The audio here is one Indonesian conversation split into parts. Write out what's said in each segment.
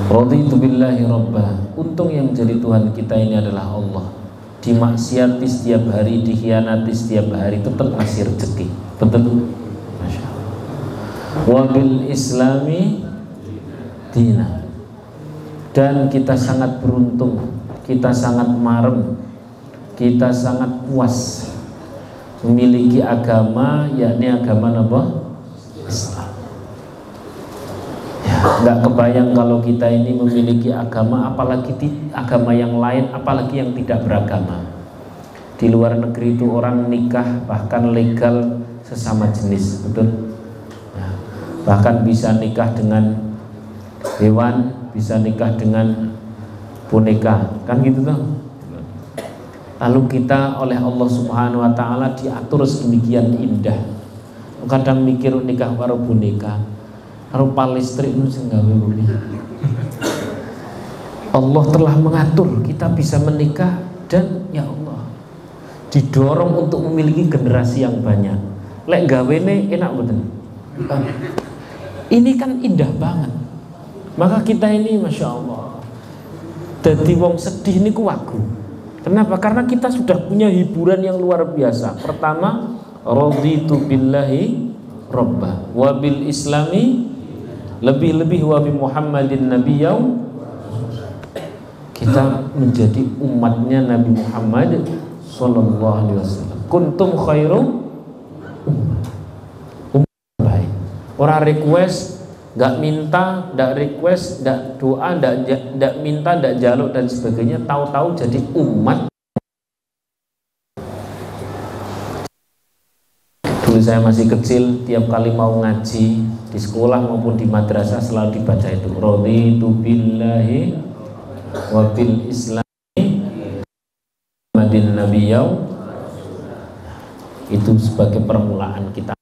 Raditu billahi rabbah. Untung yang jadi Tuhan kita ini adalah Allah. Dimaksiati setiap hari, dikhianati setiap hari, tetap ngasih rezeki. Betul? Masya Allah. Wabil islami dina. Dan kita sangat beruntung, kita sangat marem, kita sangat puas memiliki agama, yakni agama apa? Islam. Nggak kebayang kalau kita ini memiliki agama, apalagi agama yang lain, apalagi yang tidak beragama. Di luar negeri itu orang nikah bahkan legal sesama jenis, betul? Ya. Bahkan bisa nikah dengan hewan, bisa nikah dengan boneka, kan gitu tuh. Lalu kita oleh Allah Subhanahu Wa Taala diatur sedemikian indah. Kadang mikir nikah karo boneka, rupa listrik itu sehingga Allah telah mengatur kita bisa menikah dan ya Allah didorong untuk memiliki generasi yang banyak. Lek gawene enak betul. Ini kan indah banget. Maka kita ini masya Allah. Jadi wong sedih ini kuwagu. Kenapa? Karena kita sudah punya hiburan yang luar biasa. Pertama, raditu billahi rabbah wa bil islami, lebih-lebih wa bi Muhammadin nabiyyau, kita menjadi umatnya Nabi Muhammad sallallahu alaihi wasallam. Kuntum khairum ummah baik. Orang request, enggak minta, enggak request, enggak doa, enggak minta, enggak jaluk dan sebagainya, tahu-tahu jadi umat. Dulu saya masih kecil, tiap kali mau ngaji di sekolah maupun di madrasah selalu dibaca itu raditu billahi wa bil islami madin nabiyyau. Itu sebagai permulaan kita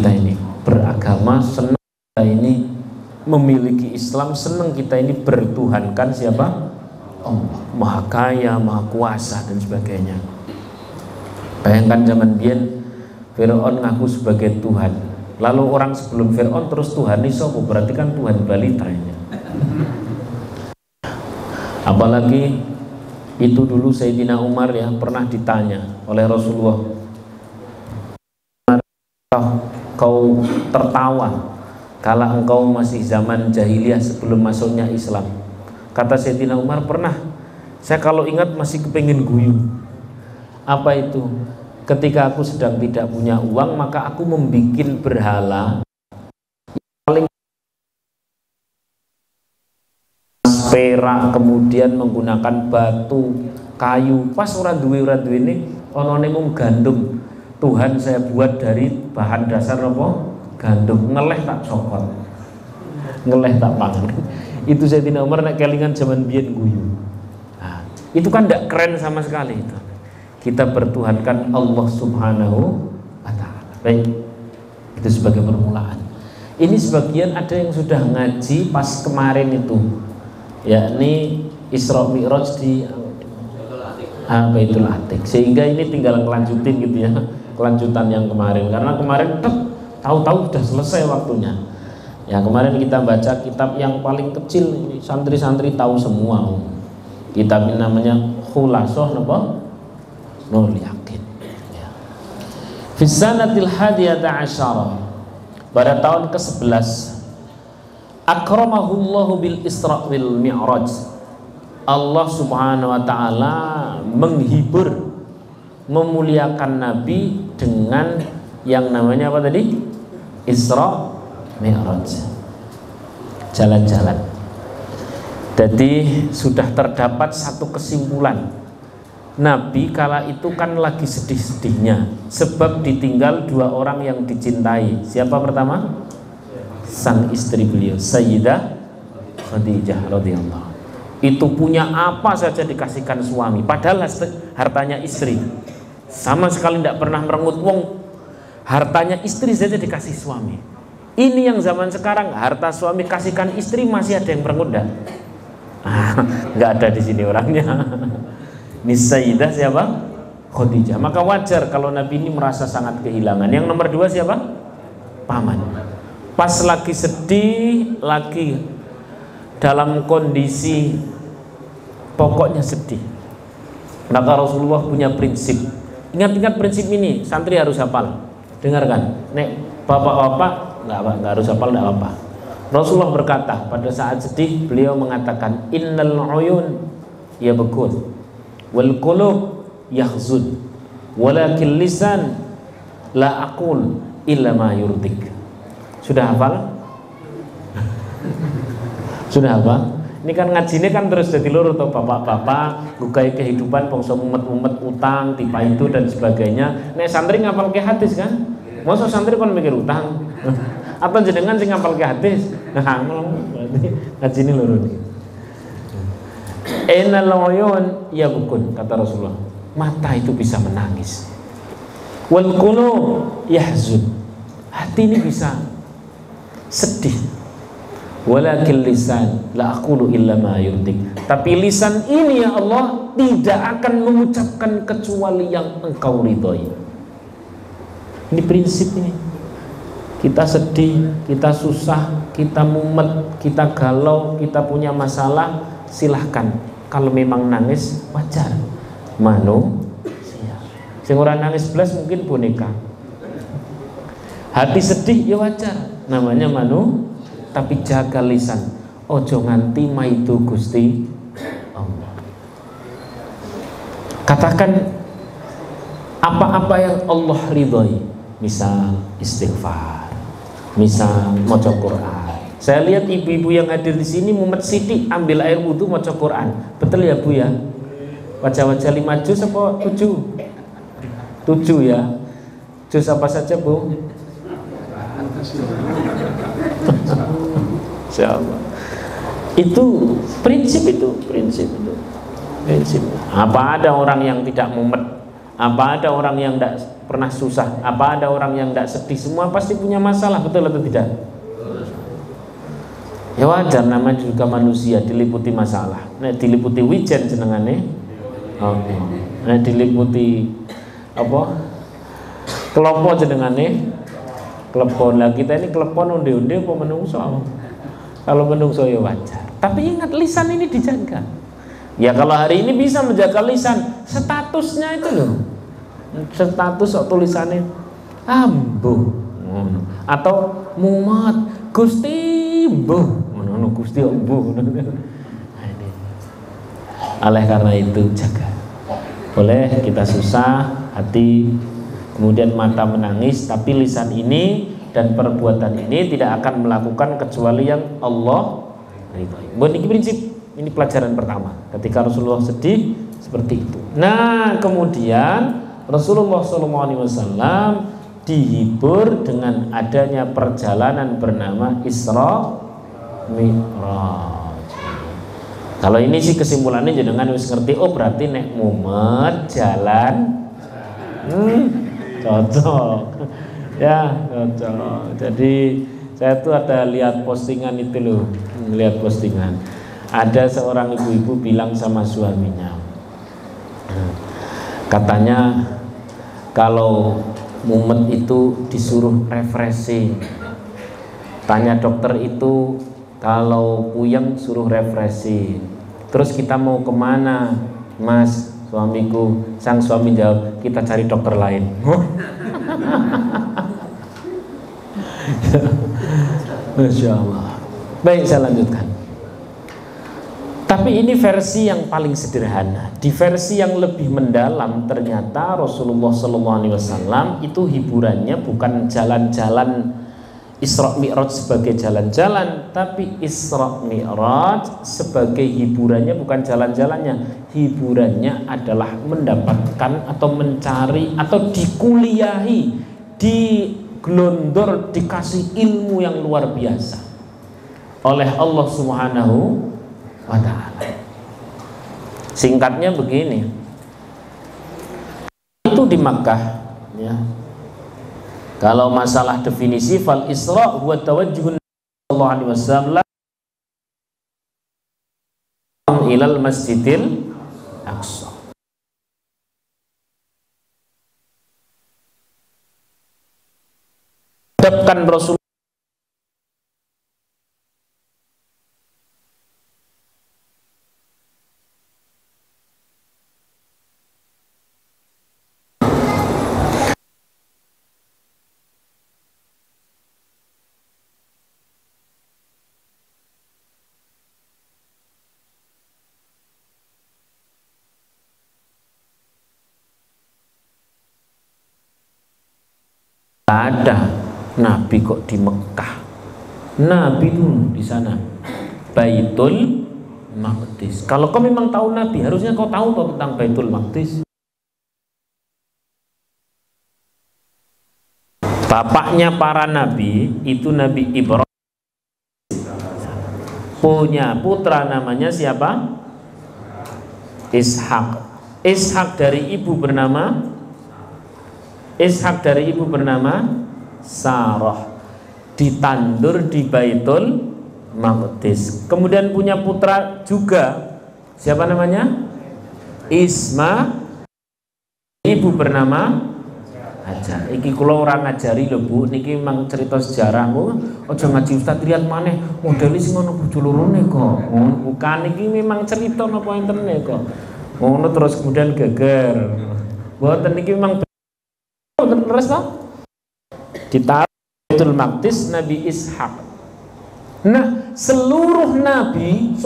ini beragama, senang kita ini memiliki Islam, senang kita ini bertuhankan siapa? Allah, Maha Kaya, Maha Kuasa dan sebagainya. Bayangkan zaman biyen Fir'aun ngaku sebagai Tuhan. Lalu orang sebelum Fir'aun terus Tuhan ini sopo, berarti kan Tuhan balitanya. Apalagi itu dulu Sayyidina Umar ya pernah ditanya oleh Rasulullah, kau tertawa kala engkau masih zaman jahiliyah sebelum masuknya Islam. Kata Sayyidina Umar, pernah. Saya kalau ingat masih kepengin guyu. Apa itu? Ketika aku sedang tidak punya uang, maka aku membikin berhala paling perak, kemudian menggunakan batu, kayu. Pas orang duwe ini onone mung gandum. Tuhan saya buat dari bahan dasar apa? Gandum. Ngeleh tak cokot, ngeleh tak pangan. Itu Sayyidina Umar nek kelingan zaman biyen guyu. Nah, itu kan tidak keren sama sekali itu. Kita bertuhankan Allah Subhanahu wa Ta'ala. Baik, itu sebagai permulaan. Ini sebagian ada yang sudah ngaji pas kemarin itu, yakni Isra Mi'raj di Baitul Atiq. Sehingga ini tinggal ngelanjutin gitu ya, kelanjutan yang kemarin. Karena kemarin tahu-tahu sudah selesai waktunya. Ya kemarin kita baca kitab yang paling kecil, ini santri-santri tahu semua. Kitab ini namanya Khulasah napa? Nurul Yakin. Ya. Fisanatil hadiyata asyarah, pada tahun ke-11, akramahullahu bil Isra wal Mi'raj. Allah Subhanahu wa Ta'ala menghibur, memuliakan Nabi dengan yang namanya apa tadi? Isra Mi'raj, jalan-jalan. Jadi sudah terdapat satu kesimpulan, Nabi kala itu kan lagi sedih-sedihnya sebab ditinggal dua orang yang dicintai. Siapa pertama? Sang istri beliau, Sayyidah Khadijah radhiyallahu. Itu punya apa saja dikasihkan suami, padahal hartanya istri. Sama sekali tidak pernah merengut, wong hartanya istri saja dikasih suami. Ini yang zaman sekarang harta suami kasihkan istri masih ada yang merengut enggak? Enggak ada di sini orangnya. Ini Sayyidah siapa? Khadijah. Maka wajar kalau Nabi ini merasa sangat kehilangan. Yang nomor dua siapa? Paman. Pas lagi sedih lagi dalam kondisi pokoknya sedih, maka Rasulullah punya prinsip. Ingat-ingat prinsip ini, santri harus hafal. Dengarkan, nek bapak-bapak nggak harus hafal, nggak apa-apa. Rasulullah berkata pada saat sedih, beliau mengatakan, innal uyun yabkun wal qulub yahzun walakin lisan la aqul illa ma yurdik. Sudah hafal? Sudah hafal? Ini kan ngajinya kan terus jadi loro tuh, bapak-bapak gugai kehidupan bangsa mumet-mumet utang tipa itu dan sebagainya. Nek santri ngapal ke hadis kan? Masa santri kon mikir utang? Atau jenengan sing ngapal ke hadis? Nah, berarti ngajine loro iki. Innal uyun yabkun, kata Rasulullah. Mata itu bisa menangis. Wal qulub yahzun. Hati ini bisa sedih. Walakin lisan la aqulu illa ma yurdik. Tapi lisan ini ya Allah tidak akan mengucapkan kecuali yang Engkau ridhoi. Ini prinsip ini. Kita sedih, kita susah, kita mumet, kita galau, kita punya masalah, silahkan. Kalau memang nangis wajar. Sing ora nangis blas mungkin boneka. Hati sedih ya wajar, namanya tapi jaga lisan. Ojo nganti maidu Gusti Allah. Katakan apa-apa yang Allah ridhoi, misal istighfar, misal maca Quran. Saya lihat ibu-ibu yang hadir di sini mumet sithik ambil air wudu maca Quran. Betul ya Bu ya? Wajah-wajah 5 juz apa 7? 7 ya. Juz apa saja Bu? Insyaallah. Itu prinsip. Apa ada orang yang tidak mumet? Apa ada orang yang tidak pernah susah? Apa ada orang yang tidak sedih? Semua pasti punya masalah, betul atau tidak? Ya wajar, namanya juga manusia diliputi masalah. Nah, diliputi wijen jenengane. Oke. Nah, diliputi apa? Kelopo jenengane. Klepon. Lah kita ini klepon onde-onde apa menungso? Kalau menungso ya wajar. Tapi ingat lisan ini dijaga. Ya kalau hari ini bisa menjaga lisan, statusnya itu loh. Status atau tulisannya ambuh atau mumat Gusti mbuh. Gusti mbuh. Oleh karena itu jaga. Boleh kita susah hati, kemudian mata menangis, tapi lisan ini dan perbuatan ini tidak akan melakukan kecuali yang Allah ridhoi. Buat ini prinsip, ini pelajaran pertama. Ketika Rasulullah sedih seperti itu. Nah, kemudian Rasulullah SAW dihibur dengan adanya perjalanan bernama Isra Mi'raj. Kalau ini sih kesimpulannya jenengan wis ngerti. Oh berarti nek mumet jalan cocok. Ya, cocok. Jadi saya tuh ada lihat postingan itu loh, lihat postingan. Ada seorang ibu-ibu bilang sama suaminya, katanya kalau mumet itu disuruh refreshing. Tanya dokter itu kalau puyeng suruh refreshing. Terus kita mau kemana, Mas? Suamiku, sang suami jawab, kita cari dokter lain. Masya Allah. Baik, saya lanjutkan. Tapi ini versi yang paling sederhana. Di versi yang lebih mendalam, ternyata Rasulullah SAW itu hiburannya bukan jalan-jalan Isra Mi'raj sebagai jalan-jalan, tapi Isra Mi'raj sebagai hiburannya bukan jalan-jalannya. Hiburannya adalah mendapatkan atau mencari atau dikuliahi, digelondor, dikasih ilmu yang luar biasa oleh Allah Subhanahu wa ta'ala. Singkatnya begini, itu di Makkah ya. Kalau masalah definisi, fal Isra huwa tawajjuhun sallallahu alaihi wasallam ilal Masjidil Aqsa. Hadapkan Rasul ada Nabi kok di Mekah. Nabi itu di sana, Baitul Maqdis. Kalau kau memang tahu Nabi, harusnya kau tahu tentang Baitul Maqdis. Bapaknya para nabi itu Nabi Ibrahim, punya putra namanya siapa? Ishak. Ishak dari ibu bernama Sarah, ditandur di Baitul Maqdis. Kemudian punya putra juga, siapa namanya? Isma. Ibu bernama Hajar. Iki kula ora ngajari lho Bu, niki memang cerita sejarah. Aja ngaji Ustaz Riyad maneh, model sing ngono bojo lorone kok. Bukan, iki memang cerita napa intene kok. Ngono terus kemudian geger. Mboten niki memang terus toh. Ditaruh Baitul Maqdis Nabi Ishak. Nah, seluruh nabi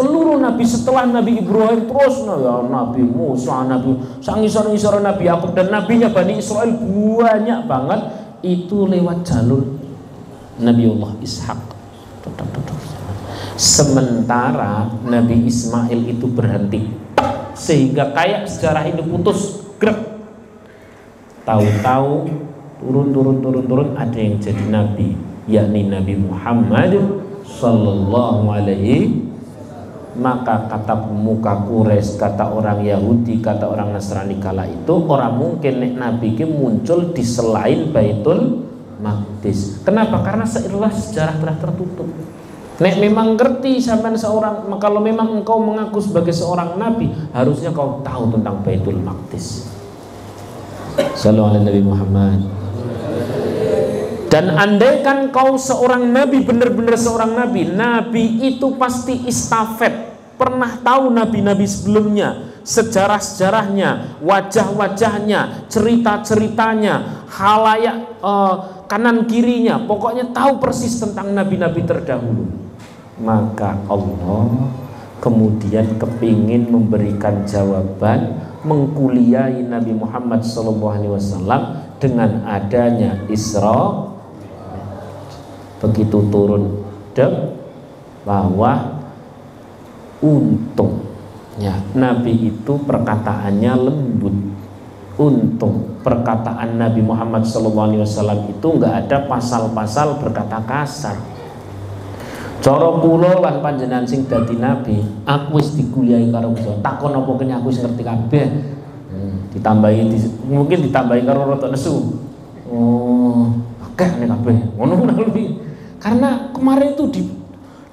setelah Nabi Ibrahim terus ya, Nabi Musa, Nabi sangisor-ngisor Nabi Yakub dan nabinya Bani Israel banyak banget itu lewat jalur Nabiullah Ishak. Sementara Nabi Ismail itu berhenti, sehingga kayak sejarah ini putus grek. Tahu-tahu turun ada yang jadi nabi, yakni Nabi Muhammad Sallallahu alaihi. Maka kata pemuka Quraisy, kata orang Yahudi, kata orang Nasrani kala itu, orang mungkin nek Nabi ki muncul di selain Baitul Maqdis. Kenapa? Karena sejarah telah tertutup. Nek memang ngerti sampean seorang, kalau memang engkau mengaku sebagai seorang nabi, harusnya kau tahu tentang Baitul Maqdis. Sallallahu alaihi Nabi Muhammad. Dan andaikan kau seorang nabi, benar-benar seorang nabi, nabi itu pasti istafet, pernah tahu nabi-nabi sebelumnya, sejarah-sejarahnya, wajah-wajahnya, cerita-ceritanya, halayak kanan kirinya, pokoknya tahu persis tentang nabi-nabi terdahulu. Maka Allah kemudian kepingin memberikan jawaban, mengkuliahi Nabi Muhammad SAW dengan adanya Isra. Begitu turun bawah, untungnya Nabi itu perkataannya lembut. Untung perkataan Nabi Muhammad SAW itu nggak ada pasal-pasal berkata kasar. Cara kula lan panjenengan sing dadi nabi, aku wis dikuliahi karo Gusti. Takon apa kene aku wis ngerti kabeh. Mungkin ditambahi karo rada nesu. Oh, akeh nek kabeh. Ngono kuwi. Karena kemarin itu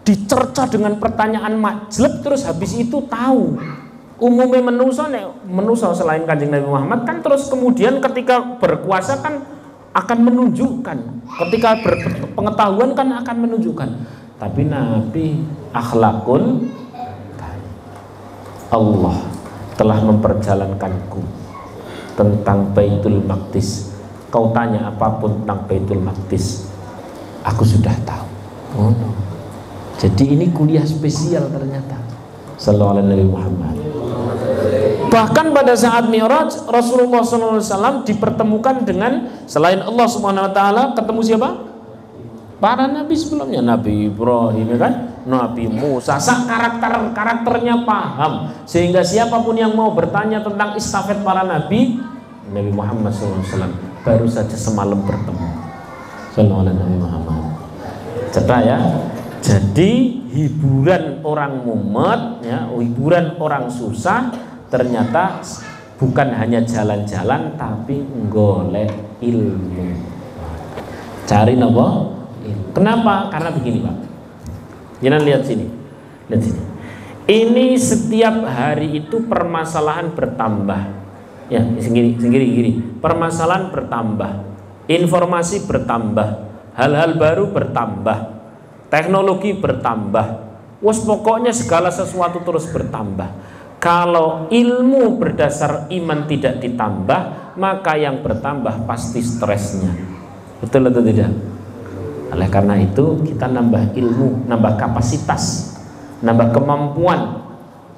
dicerca dengan pertanyaan majleb, terus habis itu tahu. Umumnya menusa selain Kanjeng Nabi Muhammad kan, terus kemudian ketika berkuasa kan akan menunjukkan, ketika berpengetahuan kan akan menunjukkan. Tapi Nabi akhlakul Allah telah memperjalankanku tentang Baitul Maqdis. Kau tanya apapun tentang Baitul Maqdis, aku sudah tahu. Oh, no. Jadi ini kuliah spesial ternyata. Sallallahu alaihi Nabi Muhammad. Bahkan pada saat Mi'raj, Rasulullah SAW dipertemukan dengan selain Allah Subhanahu Wa Taala, ketemu siapa? Para nabi sebelumnya, Nabi Ibrahim, ya kan? Nabi Musa. Karakternya paham, sehingga siapapun yang mau bertanya tentang istafet para nabi, Nabi Muhammad SAW baru saja semalam bertemu. Sallallahu alaihi Nabi Muhammad. Cetak ya. Jadi hiburan orang mumet, ya, hiburan orang susah, ternyata bukan hanya jalan-jalan, tapi golek ilmu. Cari nopo? Kenapa? Karena begini Pak. Jangan lihat sini. Lihat sini. Ini setiap hari itu permasalahan bertambah. Ya, gini. Permasalahan bertambah. Informasi bertambah. Hal-hal baru bertambah. Teknologi bertambah. Pokoknya segala sesuatu terus bertambah. Kalau ilmu berdasar iman tidak ditambah, maka yang bertambah pasti stresnya. Betul atau tidak? Oleh karena itu kita nambah ilmu, nambah kapasitas, nambah kemampuan,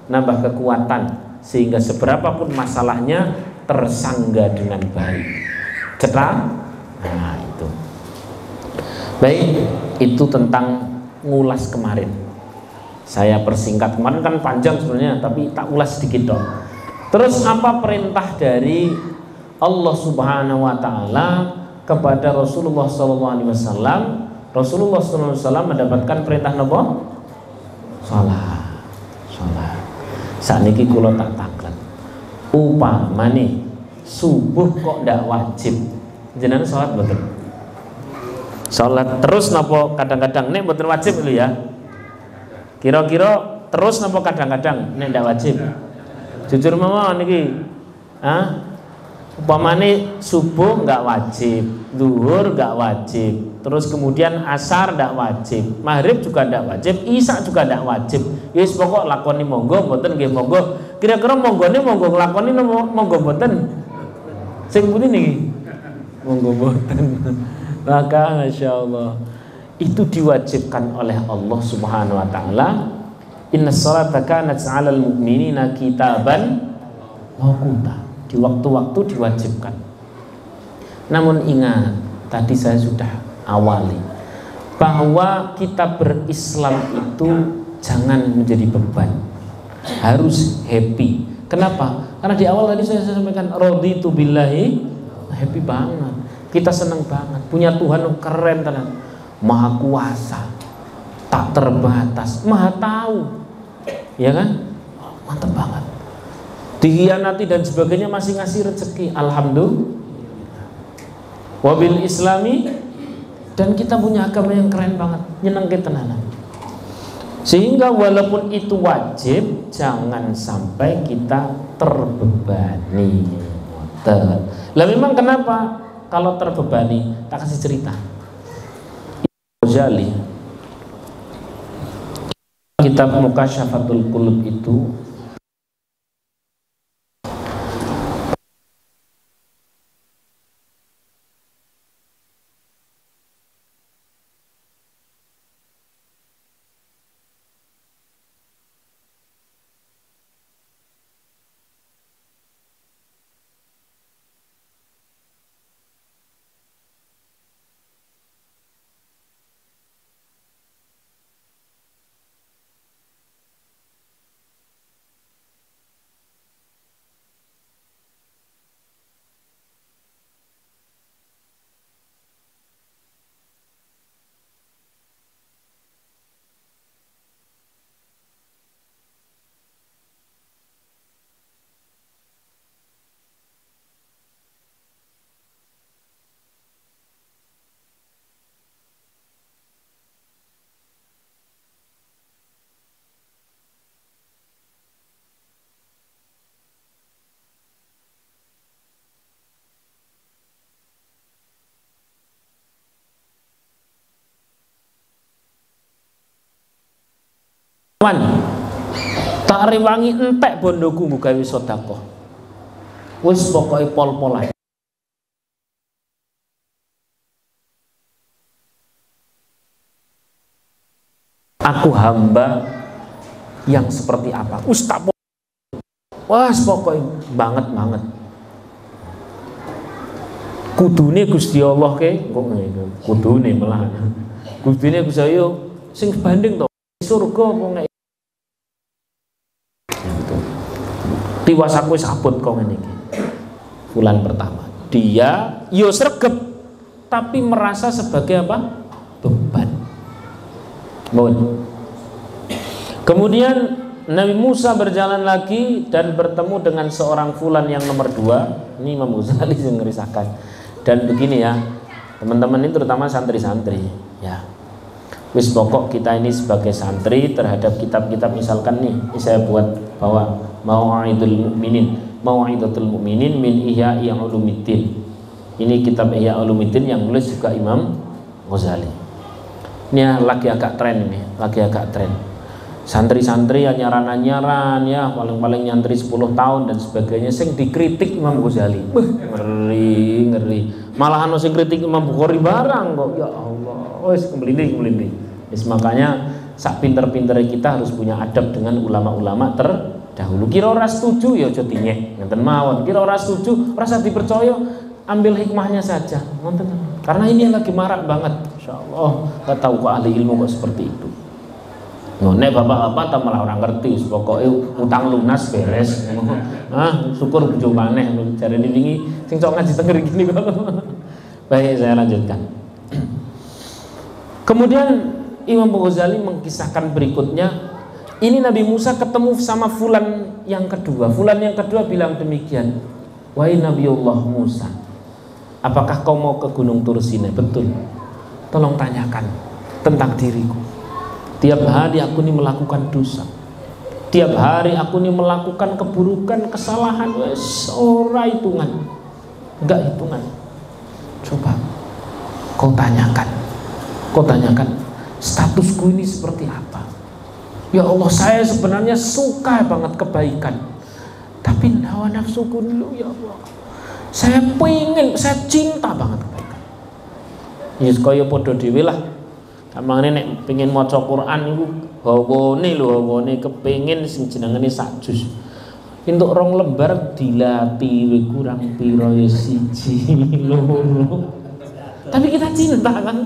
nambah kekuatan, sehingga seberapapun masalahnya tersangga dengan baik. Cetak? Nah itu. Baik, itu tentang ngulas kemarin. Saya persingkat, kemarin kan panjang sebenarnya, tapi tak ulas sedikit dong. Terus apa perintah dari Allah Subhanahu wa taala kepada Rasulullah SAW? Rasulullah SAW mendapatkan perintah apa? Salat. Saat ini kula tak taklet. Upamane subuh kok ndak wajib. Jenengan salat betul. Salat terus napa kadang-kadang nek mboten wajib lho ya. Kira-kira terus napa kadang-kadang nek ndak wajib. Jujur mawon niki. Upamane subuh nggak wajib, zuhur nggak wajib, terus kemudian asar nggak wajib, maghrib juga nggak wajib, isya juga nggak wajib. Wis pokok lakoni monggo, mboten nggih monggo. Kira-kira monggone monggo nglakoni monggo mboten. Sing pundi niki? Monggo mboten. Maka Masya Allah itu diwajibkan oleh Allah Subhanahu wa ta'ala. Inna sholata kanat 'alal mu'minina kitaban mawquta. Di waktu-waktu diwajibkan. Namun ingat, tadi saya sudah awali bahwa kita berislam itu jangan menjadi beban, harus happy. Kenapa? Karena di awal tadi saya sampaikan raditu billahi, happy banget. Kita senang banget punya Tuhan yang keren tenan, maha kuasa, tak terbatas, maha tahu, ya kan? Mantap banget. Dihianati dan sebagainya masih ngasih rezeki, alhamdulillah. Wabil islami, dan kita punya agama yang keren banget, nyenengke tenanan. Sehingga walaupun itu wajib, jangan sampai kita terbebani. Lah memang kenapa? Kalau terbebani, tak kasih cerita. Ghazali, kitab Mukasyfatul Qulub itu tak rewangi entek bondoku gawe sedekah. Wis pokoke pol-polan. Aku hamba yang seperti apa? Ustaz. Wah, pokoknya banget. Kudune Gusti Allah ke, kok ngene. Kudune malah. Kudune Gusti Allah sing banding to surga kok ngene. Tiwas aku wis abot kok ngene iki. Bulan pertama. Dia yo sregep tapi merasa sebagai apa? Beban. Mohon. Kemudian Nabi Musa berjalan lagi dan bertemu dengan seorang fulan yang nomor 2. Ini Imam Ghazali yang ngerisahkan. Dan begini ya, teman-teman ini terutama santri-santri ya. Wis pokok kita ini sebagai santri terhadap kitab-kitab, misalkan nih saya buat bahwa Mau'idul Mu'minin min Ihya'i Ulumuddin. Ini kitab Ihya' Ulumuddin yang nulis juga Imam Ghazali. Ini lagi agak tren ini, Santri-santri ya nyaran ya, paling-paling nyantri 10 tahun dan sebagainya sing dikritik Imam Ghazali. Ngeri. Malahan sing kritik Imam Bukhari barang kok. Ya Allah, wis kemlindi. Makanya sak pinter-pintere kita harus punya adab dengan ulama-ulama terdahulu. Kira ora setuju ya aja dinyek, ngenten mawon. Kira ora setuju, ora usah dipercaya, ambil hikmahnya saja. Ngoten. Karena ini yang lagi marak banget. Masya Allah, nggak tahu kok ahli ilmu kok seperti itu. Nek bapak-bapak tak malah orang ngerti, pokoknya utang lunas beres. Syukur bojo maneh jarene wingi sing sok ngaji tenger gini kok. Baik, saya lanjutkan. Kemudian Imam Ghazali mengisahkan berikutnya, ini Nabi Musa ketemu sama fulan yang kedua. Fulan yang kedua bilang demikian, wahai Nabiullah Musa, apakah kau mau ke Gunung Tursine? Betul. Tolong tanyakan tentang diriku. Tiap hari aku ini melakukan dosa. Tiap hari aku ini melakukan keburukan, kesalahan. Ora hitungan. Enggak hitungan. Coba kau tanyakan. Kau tanyakan statusku ini seperti apa. Ya Allah, saya sebenarnya suka banget kebaikan. Tapi hawa nafsuku dulu, ya Allah. Saya cinta banget kebaikan. Ya kaya padha dhewe lah. Amane nek pengin maca Quran niku hawane kepengin sing jenengane sak juz. Entuk rong lembar dilati we kurang pira ya siji loro. Tapi kita cinta kan.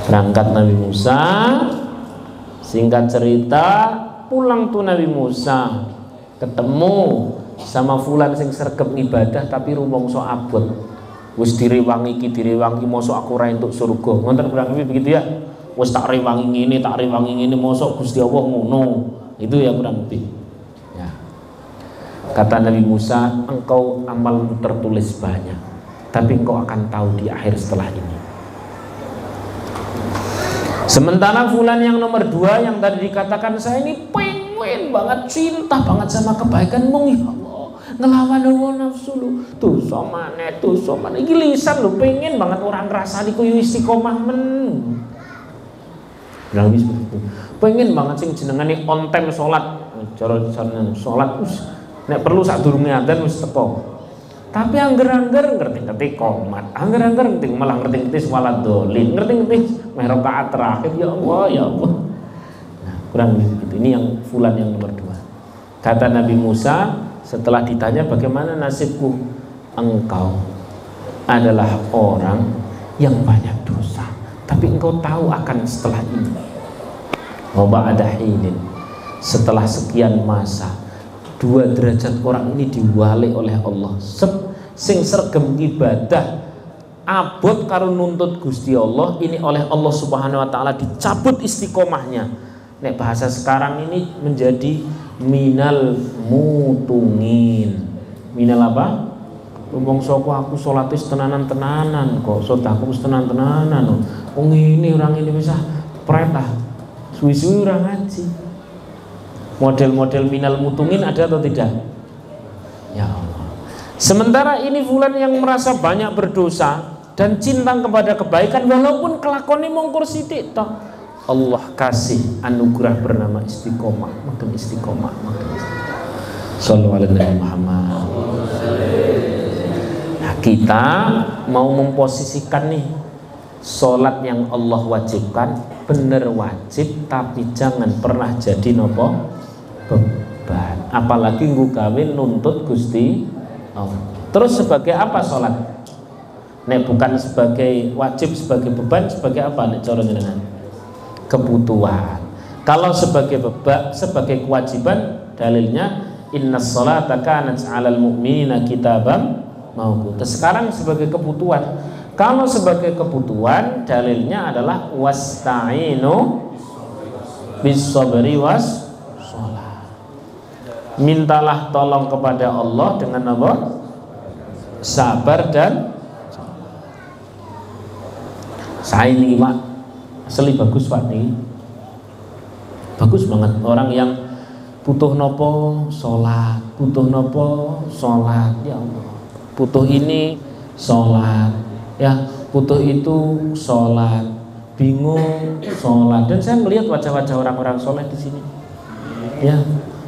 Berangkat Nabi Musa, singkat cerita pulang tuh Nabi Musa ketemu sama fulan sing sregep ibadah tapi rumangsa abot. Wis direwangi iki direwangi mosok aku ora entuk surga. Ngoten kurang lebih begitu ya. Wis tak rewangi ngene mosok Gusti Allah ngono. Itu ya kurang lebih. Ya. Kata Nabi Musa, engkau amalmu tertulis banyak, tapi engkau akan tahu di akhir setelah ini. Sementara fulan yang nomor 2 yang tadi dikatakan saya ini pengen banget, cinta banget sama kebaikan, ya Allah, ngelawan hawa nafsu lu, dosa maneh iki lisan lu pengen banget orang ngrasani kuwi istiqomah men. Bilang seperti itu. Pengen banget sing jenengane on time salat, cara salat nek perlu sadurunge adzan wis teko. Tapi angger-angger ngerti-ngerti komat, angger-angger malah ngerti-ngerti salat dolin, ngerti-ngerti meh rakaat terakhir, ya Allah, ya Allah. Nah, kurang lebih begitu. Ini yang fulan yang nomor 2. Kata Nabi Musa setelah ditanya bagaimana nasibku, engkau adalah orang yang banyak dosa, tapi engkau tahu akan setelah ini. Wa ba'da hinin, setelah sekian masa 2 derajat orang ini diwali oleh Allah. Sing sregem ibadah abot karo nuntut Gusti Allah ini oleh Allah Subhanahu wa taala dicabut istiqomahnya. Nek bahasa sekarang ini menjadi minal mutungin. Minal apa? Wong sapa aku salat wis tenanan-tenanan kok, sedekahku wis tenan-tenanan. Wong ini orang ini wis pret ah. Suwi-suwi ora ngaji. Model-model minal mutungin ada atau tidak? Ya Allah. Sementara ini fulan yang merasa banyak berdosa dan cinta kepada kebaikan walaupun kelakonnya mongkur sithik toh, Allah kasih anugerah bernama istiqomah, makin istiqomah. Shallallahu alaihi Nabi Muhammad. Nah, kita mau memposisikan nih sholat yang Allah wajibkan bener wajib, tapi jangan pernah jadi nopo beban, apalagi nggawe nuntut Gusti Allah. Terus sebagai apa sholat? Nek bukan sebagai wajib, sebagai beban, sebagai apa nek cara jenengan? Kebutuhan. Kalau sebagai beban, sebagai kewajiban, dalilnya innas sholata kanat 'alal mu'minina kitaban mauquta. Sekarang sebagai kebutuhan. Kalau sebagai kebutuhan, dalilnya adalah wasta'inu bis-sabri was sholat. Mintalah tolong kepada Allah dengan apa? Sabar dan saya ini Pak asli bagus Pak nih, bagus banget. Orang yang butuh nopo sholat, butuh nopo sholat, ya Allah, butuh ini sholat, ya butuh itu sholat, bingung sholat. Dan saya melihat wajah-wajah orang-orang sholat di sini, ya.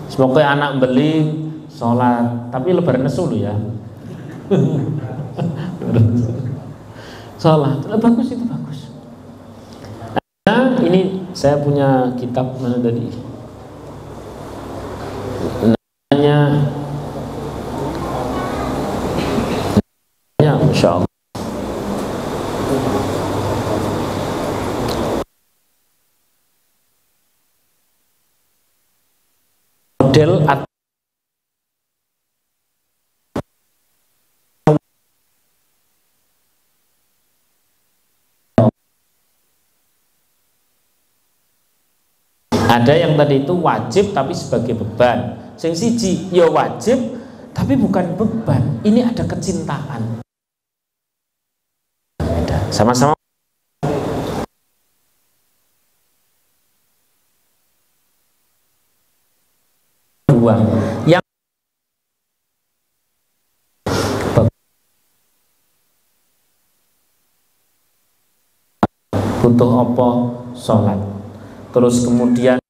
Semoga anak beli sholat, tapi lebar nesu loh ya. Sholat, bagus itu bagus. Nah, ini saya punya kitab mana tadi? Namanya model ada yang tadi itu wajib tapi sebagai beban. Sing siji ya wajib tapi bukan beban. Ini ada kecintaan. Sama-sama dua. Yang butuh apa? Sholat. Terus kemudian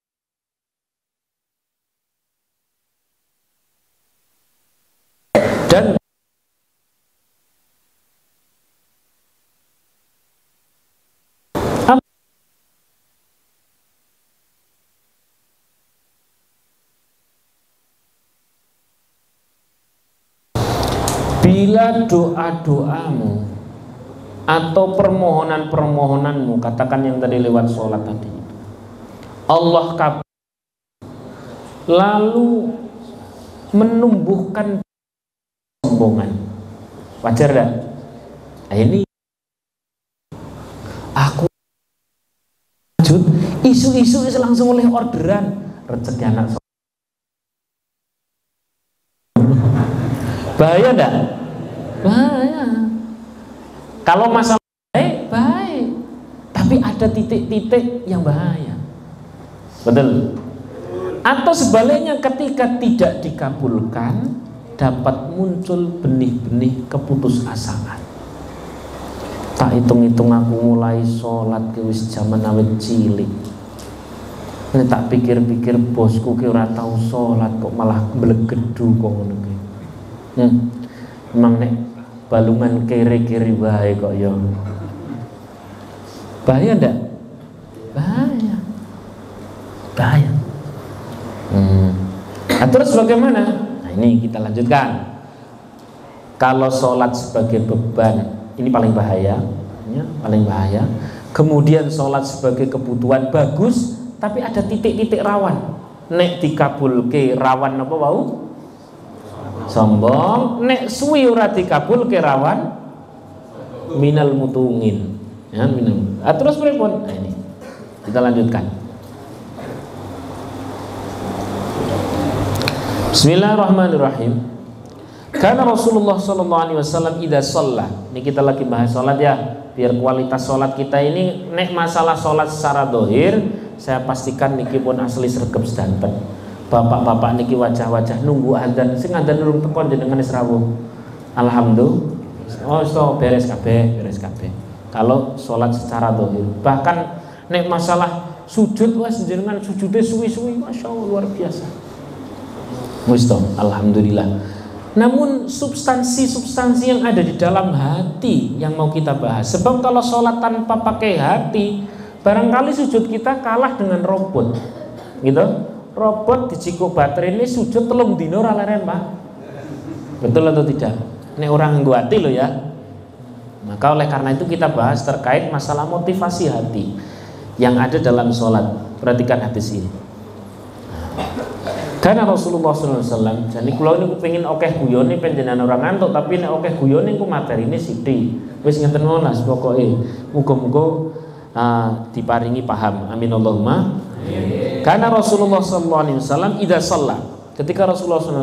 dan bila doa-doamu atau permohonan-permohonanmu, katakan yang tadi lewat sholat tadi, Allah kabul, lalu menumbuhkan sombongan, wajar dah? Nah, ini aku lanjut isu-isu langsung oleh orderan rezeki anak. Bahaya enggak? Bahaya. Kalau masalah baik, tapi ada titik-titik yang bahaya. Betul. Atau sebaliknya, ketika tidak dikabulkan, dapat muncul benih-benih keputusasaan. Tak hitung-hitung aku mulai sholat ke wis jaman awet cilik. Ini tak pikir-pikir bosku ki ora tau sholat kok malah blegedu kok ngono ki. Emang nek balungan kiri-kiri wae kok ya. Bahaya ndak? Bahaya. Bahaya. Nah, terus bagaimana? Nah, ini kita lanjutkan. Kalau sholat sebagai beban, ini paling bahaya, ya, paling bahaya. Kemudian sholat sebagai kebutuhan bagus, tapi ada titik-titik rawan. Nek dikabulke rawan apa wau? Sombong. Nek suwi ora dikabulke rawan minal mutungin. Ya, minal. Ah, terus pripun? Nah, ini kita lanjutkan. Bismillahirrahmanirrahim. Karena Rasulullah SAW idza shalla. Ini kita lagi bahas sholat ya, biar kualitas sholat kita ini, nek masalah sholat secara dohir, saya pastikan niki pun asli sregep sedanten. Bapak-bapak niki wajah-wajah nunggu adzan, sing adzan urung teko jenengan wis rawuh. Alhamdulillah. Oh, so beres kabeh, beres kabeh. Kalau sholat secara dohir, bahkan nek masalah sujud, wes jenengan sujude suwi-suwi, masya Allah luar biasa. Wisdom, alhamdulillah. Namun substansi-substansi yang ada di dalam hati yang mau kita bahas. Sebab kalau sholat tanpa pakai hati, barangkali sujud kita kalah dengan robot, gitu. Robot dicikuk baterai ini sujud telung dino ora leren, Pak. Betul atau tidak? Ini orang yang hati loh ya. Maka oleh karena itu kita bahas terkait masalah motivasi hati yang ada dalam sholat. Perhatikan hadis ini. Karena Rasulullah SAW, jadi kalau ini pengen okeh guyone penjenan orang ngantuk, tapi nek okeh guyone ku materi ini sithik. Wis ngenten molas pokoke. Muga-muga diparingi paham. Amin Allahumma. Karena Rasulullah SAW idza shalla, ketika Rasulullah SAW